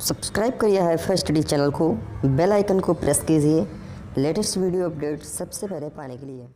Subscribe करिए hi-fi study channel को, bell icon को प्रेस कीजिए लेटेस्ट वीडियो अपडेट सबसे पहले पाने के लिए।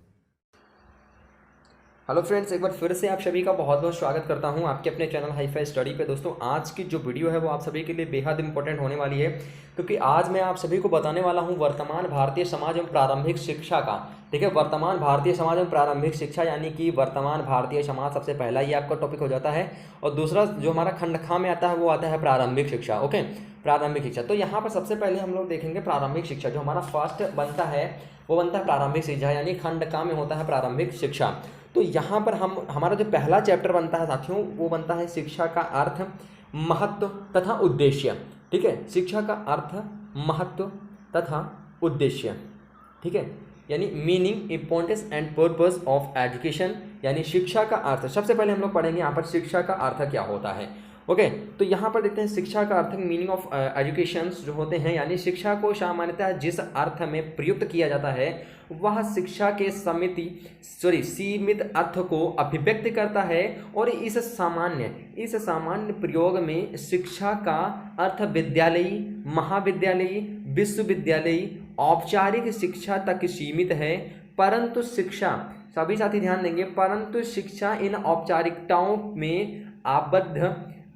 हेलो फ्रेंड्स, एक बार फिर से आप सभी का बहुत बहुत स्वागत करता हूं आपके अपने चैनल हाईफाई स्टडी पे। दोस्तों, आज की जो वीडियो है वो आप सभी के लिए बेहद इंपॉर्टेंट होने वाली है, क्योंकि आज मैं आप सभी को बताने वाला हूं वर्तमान भारतीय समाज एवं प्रारंभिक शिक्षा का। ठीक है, वर्तमान भारतीय समाज एवं प्रारंभिक शिक्षा यानी कि वर्तमान भारतीय समाज सबसे पहला ये आपका टॉपिक हो जाता है, और दूसरा जो हमारा खंड खा में आता है वो आता है प्रारंभिक शिक्षा। ओके, प्रारंभिक शिक्षा। तो यहाँ पर सबसे पहले हम लोग देखेंगे प्रारंभिक शिक्षा। जो हमारा फर्स्ट बनता है वो बनता है प्रारंभिक शिक्षा, यानी खंड का में होता है प्रारंभिक शिक्षा। तो यहाँ पर हमारा जो पहला चैप्टर बनता है साथियों, वो बनता है शिक्षा का अर्थ, महत्व तथा उद्देश्य। ठीक है, शिक्षा का अर्थ, महत्व तथा उद्देश्य। ठीक है, यानी meaning, importance and purpose of education, यानी शिक्षा का अर्थ। सबसे पहले हम लोग पढ़ेंगे यहाँ पर शिक्षा का अर्थ क्या होता है। ओके, तो यहाँ पर देखते हैं शिक्षा का अर्थ, मीनिंग ऑफ एजुकेशन जो होते हैं, यानी शिक्षा को सामान्यतः जिस अर्थ में प्रयुक्त किया जाता है वह शिक्षा के सीमित अर्थ को अभिव्यक्त करता है, और इस सामान्य प्रयोग में शिक्षा का अर्थ विद्यालयी, महाविद्यालयी, विश्वविद्यालयी, औपचारिक शिक्षा तक सीमित है। परंतु शिक्षा, सभी साथी ध्यान देंगे, परंतु शिक्षा इन औपचारिकताओं में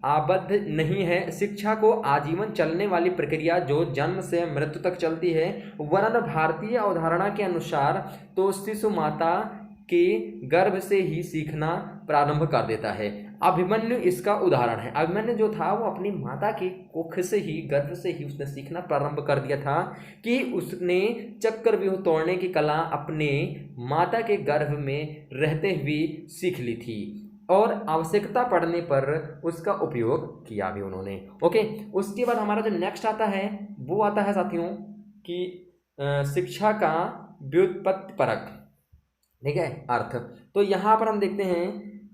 आबद्ध नहीं है। शिक्षा को आजीवन चलने वाली प्रक्रिया जो जन्म से मृत्यु तक चलती है। वरन भारतीय अवधारणा के अनुसार तो शिशु माता के गर्भ से ही सीखना प्रारंभ कर देता है। अभिमन्यु इसका उदाहरण है। अभिमन्यु जो था वो अपनी माता की कुख से ही, गर्भ से ही उसने सीखना प्रारंभ कर दिया था, कि उसने चक्रव्यूह तोड़ने की कला अपने माता के गर्भ में रहते हुए सीख ली थी, और आवश्यकता पड़ने पर उसका उपयोग किया भी उन्होंने। ओके, उसके बाद हमारा जो नेक्स्ट आता है वो आता है साथियों कि शिक्षा का व्युत्पत्ति परक। ठीक है, अर्थ। तो यहाँ पर हम देखते हैं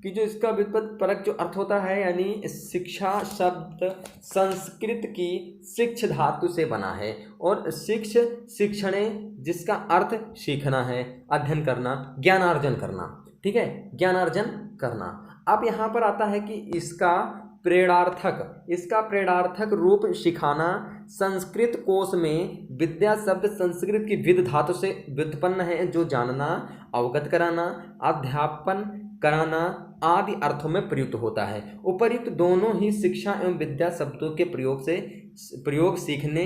कि जो इसका व्युत्पत्ति परक जो अर्थ होता है, यानी शिक्षा शब्द संस्कृत की शिक्ष धातु से बना है, और शिक्षणे जिसका अर्थ सीखना है, अध्ययन करना, ज्ञानार्जन करना। ठीक है, ज्ञानार्जन करना। अब यहाँ पर आता है कि इसका प्रेरणार्थक रूप सिखाना। संस्कृत कोश में विद्या शब्द संस्कृत की विद धातु से व्युत्पन्न है, जो जानना, अवगत कराना, अध्यापन कराना आदि अर्थों में प्रयुक्त होता है। उपर्युक्त दोनों ही शिक्षा एवं विद्या शब्दों के प्रयोग सीखने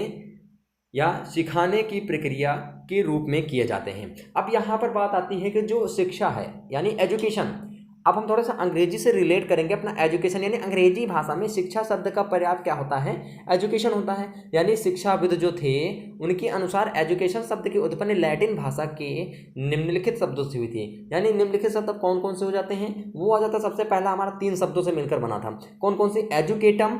या सिखाने की प्रक्रिया के रूप में किए जाते हैं। अब यहाँ पर बात आती है कि जो शिक्षा है यानी एजुकेशन, अब हम थोड़ा सा अंग्रेजी से रिलेट करेंगे अपना एजुकेशन, यानी अंग्रेजी भाषा में शिक्षा शब्द का पर्याय क्या होता है, एजुकेशन होता है। यानी शिक्षाविद जो थे उनके अनुसार एजुकेशन शब्द की उत्पत्ति लैटिन भाषा के निम्नलिखित शब्दों से हुई थी। यानी निम्नलिखित शब्द कौन कौन से हो जाते हैं, वो आ जाता सबसे पहला हमारा 3 शब्दों से मिलकर बना था। कौन कौन से, एजुकेटम,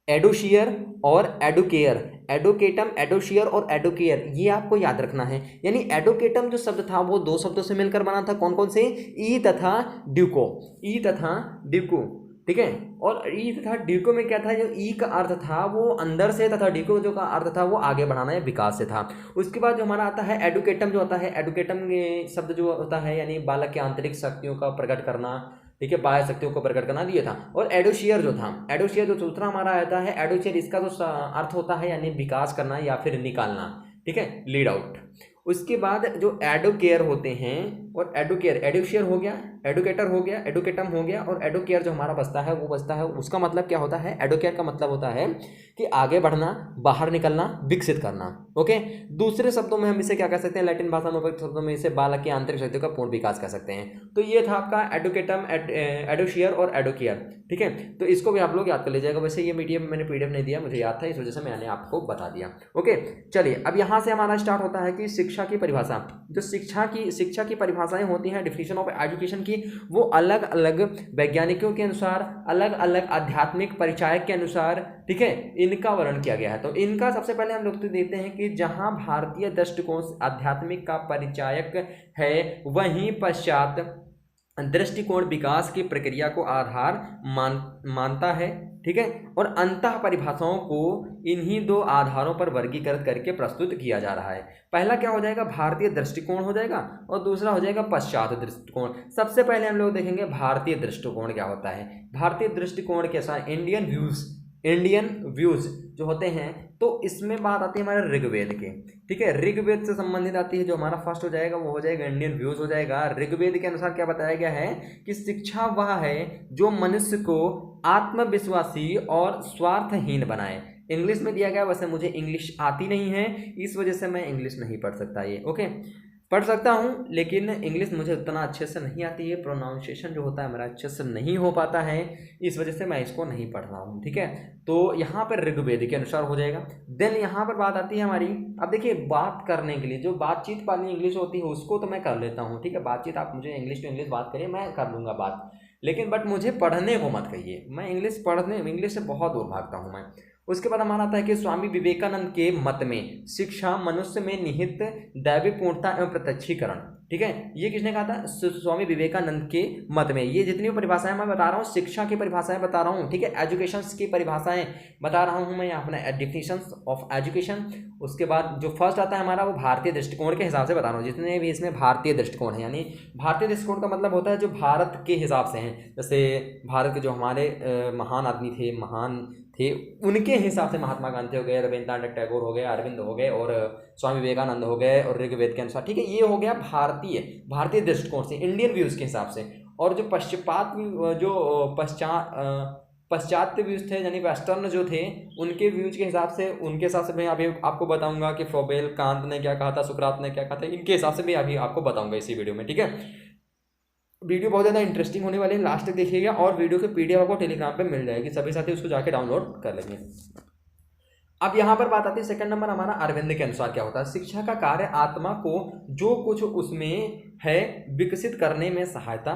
एडुशियर और एडुकेयर। एडुकेटम, एडुशियर और एडुकेयर, ये आपको याद रखना है। यानी एडुकेटम जो शब्द था वो 2 शब्दों से मिलकर बना था। कौन कौन से, ई तथा ड्यूको, ई तथा ड्यूको। ठीक है, और ई तथा ड्यूको में क्या था, जो ई का अर्थ था वो अंदर से, तथा ड्यूको जो का अर्थ था वो आगे बढ़ाना या विकास से था। उसके बाद जो हमारा आता है एडुकेटम, जो होता है एडुकेटम शब्द जो होता है यानी बालक के आंतरिक शक्तियों का प्रकट करना। ठीक है, बाह्य शक्तियों को प्रकट करना दिया था। और एडुशियर जो था, एडुशियर जो दूसरा हमारा आता है एडुशियर, इसका जो अर्थ होता है यानी विकास करना या फिर निकालना। ठीक है, लीड आउट। उसके बाद जो एडुकेयर होते हैं, और एडुकेयर, एडुशियर हो गया, एडुकेटर हो गया, एडुकेटम हो गया, और एडुकेयर जो हमारा बचता है वो बचता है, उसका मतलब क्या होता है, एडुकेयर का मतलब होता है कि आगे बढ़ना, बाहर निकलना, विकसित करना। ओके, दूसरे शब्दों में हम इसे क्या कह सकते हैं, लैटिन भाषा में उपयुक्त शब्दों में इसे बालक की आंतरिक शक्तियों का पूर्ण विकास कह सकते हैं। तो ये था आपका एडुकेटम, एडुशियर और एडुकेयर। ठीक है, तो इसको भी आप लोग याद कर लीजिएगा। वैसे ये मीडियम मैंने पीडीएफ नहीं दिया, मुझे याद था, इस वजह से मैंने आपको बता दिया। ओके, चलिए अब यहाँ से हमारा स्टार्ट होता है कि शिक्षा की परिभाषा। जो शिक्षा की परिभाषाएं होती हैं डिफिनेशन ऑफ एजुकेशन की, वो अलग अलग वैज्ञानिकों के अनुसार, अलग अलग आध्यात्मिक परिचायक के अनुसार, ठीक है, इनका वर्णन किया गया है। तो इनका सबसे पहले हम लोग तो देखते हैं कि जहां भारतीय दृष्टिकोण आध्यात्मिक का परिचायक है, वहीं पश्चात दृष्टिकोण विकास की प्रक्रिया को आधार मानता है। ठीक है, और अंतः परिभाषाओं को इन्हीं 2 आधारों पर वर्गीकृत करके प्रस्तुत किया जा रहा है। पहला क्या हो जाएगा, भारतीय दृष्टिकोण हो जाएगा, और दूसरा हो जाएगा पश्चात दृष्टिकोण। सबसे पहले हम लोग देखेंगे भारतीय दृष्टिकोण क्या होता है। भारतीय दृष्टिकोण कैसा है, इंडियन व्यूज जो जो होते हैं, तो इसमें बात आती है हमारे ऋग्वेद के। ठीक है, ऋग्वेद से संबंधित आती है। जो हमारा फर्स्ट हो जाएगा वो हो जाएगा इंडियन व्यूज हो जाएगा। ऋग्वेद के अनुसार क्या बताया गया है कि शिक्षा वह है जो मनुष्य को आत्मविश्वासी और स्वार्थहीन बनाए। इंग्लिश में दिया गया, वैसे मुझे इंग्लिश आती नहीं है, इस वजह से मैं इंग्लिश नहीं पढ़ सकता। ये ओके, पढ़ सकता हूँ लेकिन इंग्लिश मुझे उतना अच्छे से नहीं आती है, प्रोनाउंसिएशन जो होता है मेरा अच्छे से नहीं हो पाता है, इस वजह से मैं इसको नहीं पढ़ रहा हूँ। ठीक है, तो यहाँ पर ऋग्वेद के अनुसार हो जाएगा। देन यहाँ पर बात आती है हमारी, अब देखिए बात करने के लिए जो बातचीत वाली इंग्लिश होती है उसको तो मैं कर लेता हूँ। ठीक है, बातचीत आप मुझे इंग्लिश टू इंग्लिश बात करिए, मैं कर लूँगा बात, लेकिन बट मुझे पढ़ने को मत कहिए। मैं इंग्लिश से बहुत दूर भागता हूँ मैं। उसके बाद हमारा आता है कि स्वामी विवेकानंद के मत में शिक्षा मनुष्य में निहित दैवी पूर्णता एवं प्रत्यक्षीकरण। ठीक है, ये किसने कहा था? स्वामी विवेकानंद के मत में। ये जितनी भी परिभाषाएं मैं बता रहा हूँ, शिक्षा की परिभाषाएं बता रहा हूँ। ठीक है, एजुकेशन की परिभाषाएं बता रहा हूँ मैं यहाँ अपना डेफिनेशंस ऑफ एजुकेशन। उसके बाद जो फर्स्ट आता है हमारा वो भारतीय दृष्टिकोण के हिसाब से बता रहा हूँ। जितने भी इसमें भारतीय दृष्टिकोण है, यानी भारतीय दृष्टिकोण का मतलब होता है जो भारत के हिसाब से हैं। जैसे भारत के जो हमारे महान आदमी थे, महान थे, उनके हिसाब से महात्मा गांधी हो गए, रविंद्रनाथ टैगोर हो गए, अरविंद हो गए और स्वामी विवेकानंद हो गए, और ऋग्वेद के अनुसार। ठीक है, ये हो गया भारतीय दृष्टिकोण से, इंडियन व्यूज के हिसाब से। और जो पश्चात्य व्यूज थे, यानी वेस्टर्न जो थे, उनके व्यूज के हिसाब से मैं अभी आपको बताऊंगा कि फ्रोबेल, कांत ने क्या कहा था, सुकरात ने क्या कहा था, इनके हिसाब से भी अभी आपको बताऊंगा इसी वीडियो में। ठीक है, वीडियो बहुत ज़्यादा इंटरेस्टिंग होने वाली है, लास्ट तक देखिएगा। और वीडियो की पीडीएफ आपको टेलीग्राम पे मिल जाएगी, सभी साथी उसको जाके डाउनलोड कर लेंगे। अब यहाँ पर बात आती है सेकंड नंबर हमारा अरविंद के अनुसार क्या होता है। शिक्षा का कार्य आत्मा को जो कुछ उसमें है विकसित करने में सहायता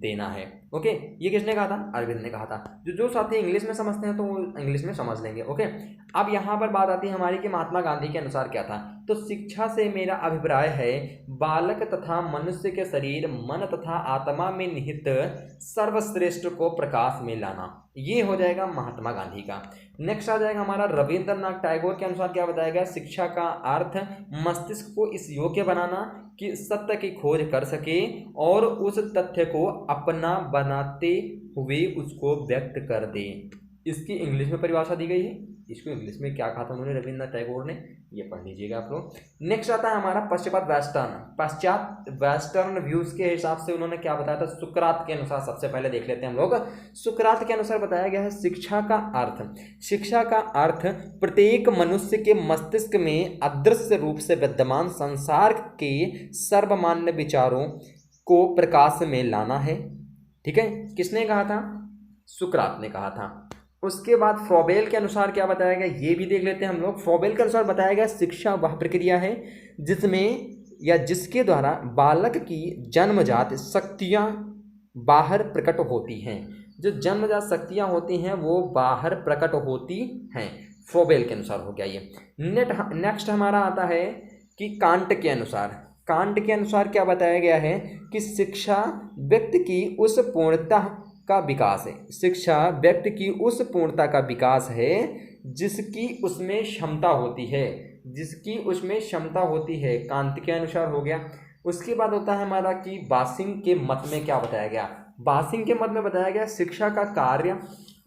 देना है। ओके, ये किसने कहा था? अरविंद ने कहा था। जो साथी इंग्लिश में समझते हैं तो वो इंग्लिश में समझ लेंगे। ओके, अब यहाँ पर बात आती है हमारी कि महात्मा गांधी के अनुसार क्या था। तो शिक्षा से मेरा अभिप्राय है बालक तथा मनुष्य के शरीर, मन तथा आत्मा में निहित सर्वश्रेष्ठ को प्रकाश में लाना। ये हो जाएगा महात्मा गांधी का। नेक्स्ट आ जाएगा हमारा रविंद्रनाथ टैगोर के अनुसार क्या बताया गया। शिक्षा का अर्थ मस्तिष्क को इस योग्य बनाना कि सत्य की खोज कर सके और उस तथ्य को अपना बनाते हुए उसको व्यक्त कर दे। इसकी इंग्लिश में परिभाषा दी गई है। इसको इंग्लिश में क्या कहा था उन्होंने, रविंद्रनाथ टैगोर ने, ये पढ़ लीजिएगा आप लोग। नेक्स्ट आता है हमारा पश्चात वेस्टर्न व्यूज के हिसाब से उन्होंने क्या बताया था। सुकरात के अनुसार सबसे पहले देख लेते हैं हम लोग। सुकरात के अनुसार बताया गया है शिक्षा का अर्थ प्रत्येक मनुष्य के मस्तिष्क में अदृश्य रूप से विद्यमान संसार के सर्वमान्य विचारों को प्रकाश में लाना है। ठीक है, किसने कहा था? सुकरात ने कहा था। उसके बाद फ्रोबेल के अनुसार क्या बताया गया, ये भी देख लेते हैं हम लोग। फ्रोबेल के अनुसार बताया गया शिक्षा वह प्रक्रिया है जिसमें या जिसके द्वारा बालक की जन्मजात शक्तियां बाहर प्रकट होती हैं। जो जन्मजात शक्तियां होती हैं वो बाहर प्रकट होती हैं। फ्रोबेल के अनुसार हो गया ये। नेक्स्ट हमारा आता है कि कांट के अनुसार क्या बताया गया है कि शिक्षा व्यक्ति की उस पूर्णता का विकास है। शिक्षा व्यक्ति की उस पूर्णता का विकास है जिसकी उसमें क्षमता होती है। कांत के अनुसार हो गया। उसके बाद होता है हमारा कि बासिंग के मत में क्या बताया गया। बासिंग के मत में बताया गया शिक्षा का कार्य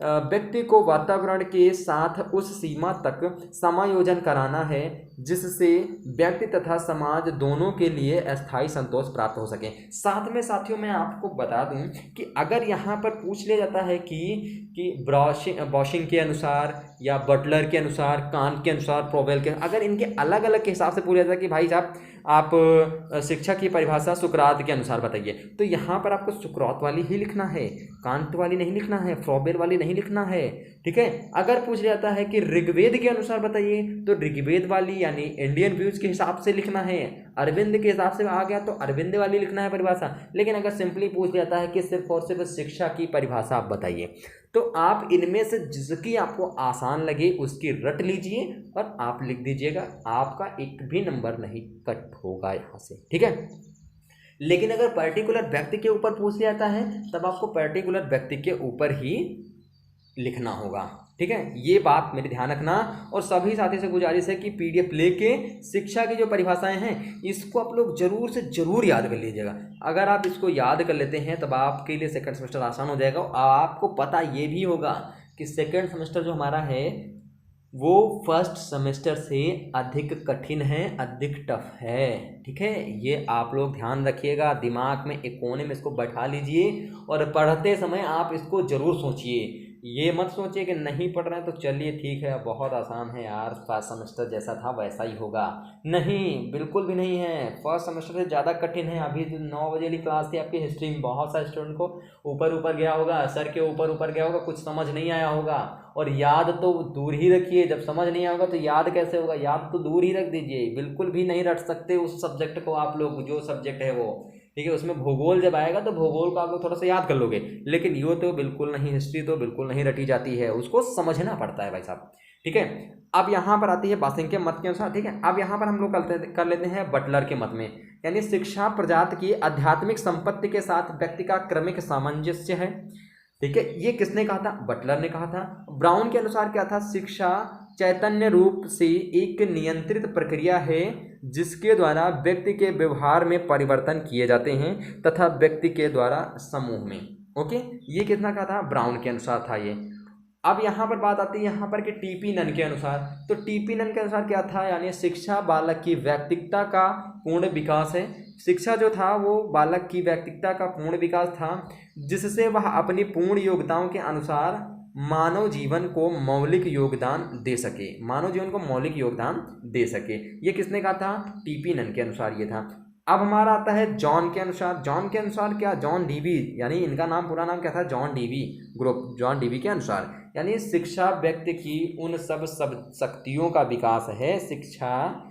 व्यक्ति को वातावरण के साथ उस सीमा तक समायोजन कराना है जिससे व्यक्ति तथा समाज दोनों के लिए अस्थायी संतोष प्राप्त हो सके। साथ में साथियों मैं आपको बता दूं कि अगर यहाँ पर पूछ लिया जाता है कि बॉशिंग के अनुसार या बटलर के अनुसार, कांट के अनुसार, फ्रोबेल के, अगर इनके अलग अलग के हिसाब से पूछा जाता है कि भाई साहब आप शिक्षा की परिभाषा सुकरात के अनुसार बताइए, तो यहाँ पर आपको सुकरात वाली ही लिखना है, कांट वाली नहीं लिखना है, फ्रोबेल वाली नहीं लिखना है। ठीक है, अगर पूछ जाता है कि ऋग्वेद के अनुसार बताइए तो ऋग्वेद वाली यानी इंडियन व्यूज के हिसाब से लिखना है। अरविंद के हिसाब से आ गया तो अरविंद वाली लिखना है परिभाषा। लेकिन अगर सिंपली पूछ जाता है कि सिर्फ और सिर्फ शिक्षा की परिभाषा आप बताइए, तो आप इनमें से जिसकी आपको आसान लगे उसकी रट लीजिए और आप लिख दीजिएगा। आपका एक भी नंबर नहीं कट होगा यहाँ से। ठीक है, लेकिन अगर पर्टिकुलर व्यक्ति के ऊपर पूछ जाता है तब आपको पर्टिकुलर व्यक्ति के ऊपर ही लिखना होगा। ठीक है, ये बात मेरी ध्यान रखना। और सभी साथी से गुजारिश है कि पीडीएफ लेके शिक्षा की जो परिभाषाएं हैं इसको आप लोग जरूर से जरूर याद कर लीजिएगा। अगर आप इसको याद कर लेते हैं तब आपके लिए सेकंड सेमेस्टर आसान हो जाएगा। आपको पता ये भी होगा कि सेकंड सेमेस्टर जो हमारा है वो फर्स्ट सेमेस्टर से अधिक कठिन है, अधिक टफ है। ठीक है, ये आप लोग ध्यान रखिएगा, दिमाग में एक कोने में इसको बैठा लीजिए और पढ़ते समय आप इसको ज़रूर सोचिए। ये मत सोचिए कि नहीं पढ़ रहे हैं तो चलिए ठीक है बहुत आसान है यार, फर्स्ट सेमेस्टर जैसा था वैसा ही होगा। नहीं, बिल्कुल भी नहीं है, फर्स्ट सेमेस्टर से ज़्यादा कठिन है। अभी जो 9 बजे वाली क्लास थी आपकी हिस्ट्री में, बहुत सारे स्टूडेंट को ऊपर ऊपर गया होगा, सर के ऊपर ऊपर गया होगा, कुछ समझ नहीं आया होगा। और याद तो दूर ही रखिए, जब समझ नहीं आएगा तो याद कैसे होगा, याद तो दूर ही रख दीजिए, बिल्कुल भी नहीं रट सकते उस सब्जेक्ट को आप लोग, जो सब्जेक्ट है वो। ठीक है, उसमें भूगोल जब आएगा तो भूगोल को आप लोग थोड़ा सा याद कर लोगे, लेकिन यो तो बिल्कुल नहीं, हिस्ट्री तो बिल्कुल नहीं रटी जाती है, उसको समझना पड़ता है भाई साहब। ठीक है, अब यहाँ पर आती है बासिंग के मत के अनुसार। ठीक है, अब यहाँ पर हम लोग कर लेते हैं बटलर के मत में, यानी शिक्षा प्रजाति की आध्यात्मिक संपत्ति के साथ व्यक्ति का क्रमिक सामंजस्य है। ठीक है, ये किसने कहा था? बटलर ने कहा था। ब्राउन के अनुसार क्या था? शिक्षा चैतन्य रूप से एक नियंत्रित प्रक्रिया है जिसके द्वारा व्यक्ति के व्यवहार में परिवर्तन किए जाते हैं तथा व्यक्ति के द्वारा समूह में। ओके, ये कितना कहा था? ब्राउन के अनुसार था ये। अब यहाँ पर बात आती है यहाँ पर कि टीपी नन के अनुसार, तो टीपी नन के अनुसार क्या था? यानी शिक्षा बालक की व्यक्तित्व का पूर्ण विकास है। शिक्षा जो था वो बालक की व्यक्तित्व का पूर्ण विकास था जिससे वह अपनी पूर्ण योग्यताओं के अनुसार मानव जीवन को मौलिक योगदान दे सके, मानव जीवन को मौलिक योगदान दे सके। ये किसने कहा था? टीपी नन के अनुसार ये था। अब हमारा आता है जॉन के अनुसार। जॉन के अनुसार क्या? जॉन डीवी, यानी इनका नाम पूरा नाम क्या था? John Dewey group. John Dewey के अनुसार यानी शिक्षा व्यक्ति की उन सब शक्तियों का विकास है, शिक्षा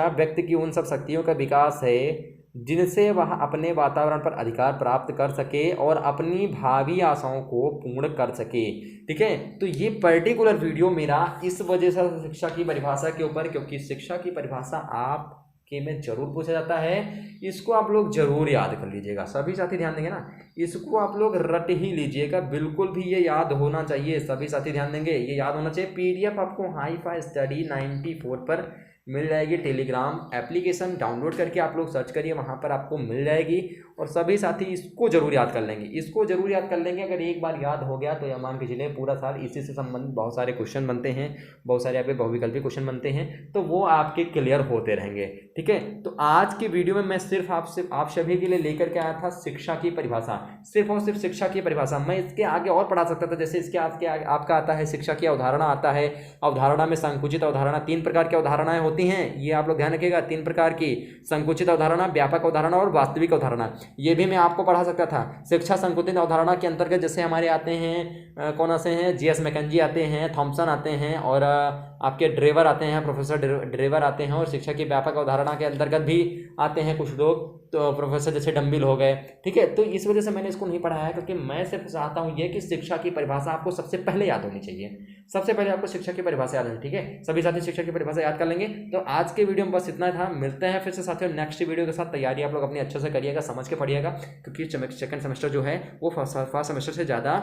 व्यक्ति की उन सब शक्तियों का विकास है जिनसे वह अपने वातावरण पर अधिकार प्राप्त कर सके और अपनी भावी आशाओं को पूर्ण कर सके। ठीक है, तो ये पर्टिकुलर वीडियो मेरा इस वजह से शिक्षा की परिभाषा के ऊपर, क्योंकि शिक्षा की परिभाषा आप के में जरूर पूछा जाता है, इसको आप लोग जरूर याद कर लीजिएगा। सभी साथी ध्यान देंगे ना, इसको आप लोग रट ही लीजिएगा, बिल्कुल भी ये याद होना चाहिए। सभी साथी ध्यान देंगे, ये याद होना चाहिए। पीडीएफ आपको हाई-फाई स्टडी 94 पर मिल जाएगी। टेलीग्राम एप्लीकेशन डाउनलोड करके आप लोग सर्च करिए, वहाँ पर आपको मिल जाएगी। और सभी साथी इसको जरूर याद कर लेंगे, इसको जरूर याद कर लेंगे। अगर एक बार याद हो गया तो यह मान के चलिए पूरा साल इसी से संबंधित बहुत सारे क्वेश्चन बनते हैं, बहुत सारे यहाँ पे बहुविकल्पी क्वेश्चन बनते हैं, तो वो आपके क्लियर होते रहेंगे। ठीक है, तो आज की वीडियो में मैं सिर्फ आप सभी के लिए लेकर के आया था शिक्षा की परिभाषा, सिर्फ और सिर्फ शिक्षा की परिभाषा। मैं इसके आगे और पढ़ा सकता था, जैसे इसके आपका आता है शिक्षा की अवधारणा आता है। अवधारणा में संकुचित अवधारणा, 3 प्रकार की अवधारणाएं होती हैं, ये आप लोग ध्यान रखिएगा। 3 प्रकार की, संकुचित अवधारणा, व्यापक अवधारणा और वास्तविक अवधारणा, ये भी मैं आपको पढ़ा सकता था। शिक्षा संकुचित अवधारणा के अंतर्गत जैसे हमारे आते हैं कौन से हैं? जीएस मैकेंजी आते हैं, थॉमसन आते हैं और आपके ड्रेवर आते हैं, प्रोफेसर ड्रेवर आते हैं। और शिक्षा की व्यापक अवधारणा के अंतर्गत भी आते हैं कुछ लोग, तो प्रोफेसर जैसे डम्बिल हो गए। ठीक है, तो इस वजह से मैंने इसको नहीं पढ़ाया है, क्योंकि मैं सिर्फ चाहता हूँ ये कि शिक्षा की परिभाषा आपको सबसे पहले याद होनी चाहिए। सबसे पहले आपको शिक्षा की परिभाषा याद होनी। ठीक है, सभी साथी शिक्षा की परिभाषा याद कर लेंगे। तो आज के वीडियो में बस इतना था, मिलते हैं फिर से साथियों नेक्स्ट वीडियो के साथ। तैयारी आप लोग अपनी अच्छे से करिएगा, समझ के पढ़िएगा, क्योंकि सेकंड सेमेस्टर जो है वो फर्स्ट सेमेस्टर से ज़्यादा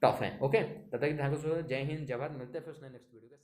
टफ है। ओके, तब तक ध्यान रखो। जय हिंद, जय भारत। मिलते हैं फिर नेक्स्ट वीडियो के साथ।